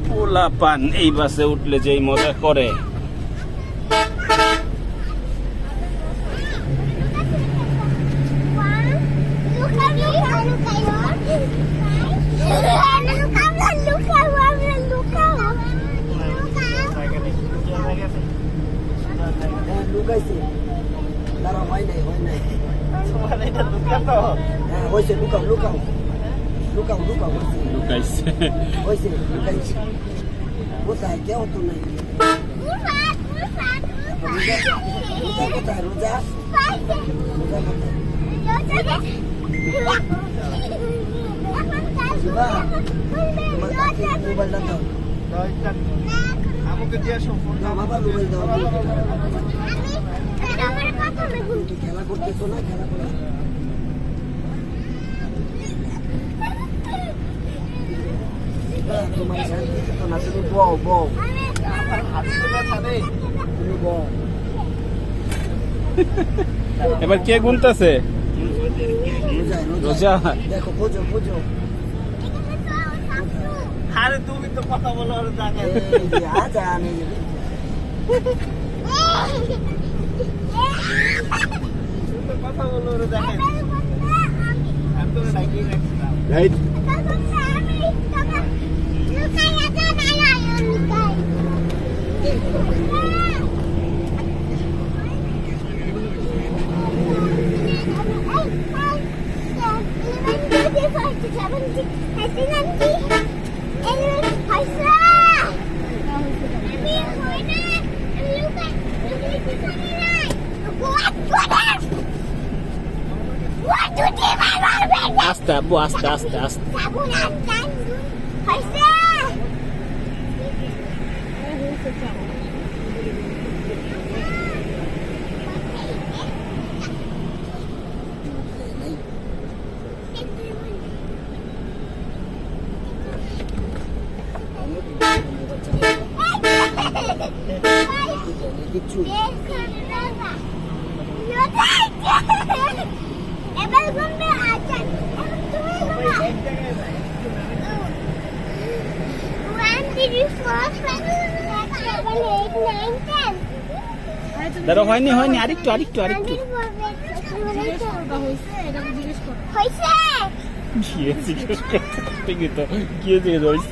পোলাপান এই বাসে উঠলে যেই মজা করে। কোথায় কেউ তো নেই। কোথায় রোজা মোবাইলটা দাও, আমাকে দিয়ে আসো ফোন দাও, বাবা মোবাইল দাও। খেলা করতেছো না? খেলা করো তোমার শান্তি তো না, তুমি বউ বউ তুমি বউ। এবার কে গুনতেছে? রোজা। দেখো বুঝো বুঝো। আরে তুমি তো কথা বলো আর জানে আচ্ছা আমি কথা বলো আর জানে আমি তো ডাকি রাখছিলাম। রাইট। আস্তে আব্বু, আস্তে আস্তে আস্তে। কিচ্ছু দাঁড়া, হয়নি হয়নি, আরেকটু আরেকটু আরেকটু। গিয়ে জিজ্ঞেস করতে গিয়ে জিজ্ঞেস হয়েছে।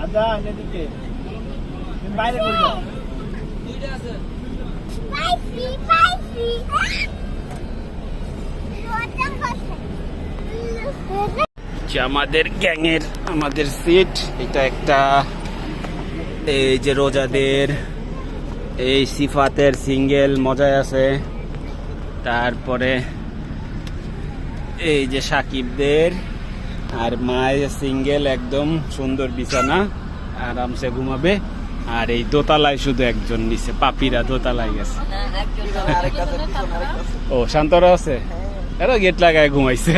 আদা এদিকে তুমি বাইরে করে যাও। আমাদের গ্যাংয়ের আমাদের সিট এটা একটা। এই যে রোজাদের, এই সিফাতের সিঙ্গেল মজায় আছে। তারপরে এই যে সাকিবদের আর মায়ের সিঙ্গেল, একদম সুন্দর বিছানা, আরামসে ঘুমাবে। আর এই দোতলায় শুধু একজন নিচে, পাপিরা দোতলায় গেছে। ও শান্তরা আছে, এরা গেট লাগায় ঘুমাইছে।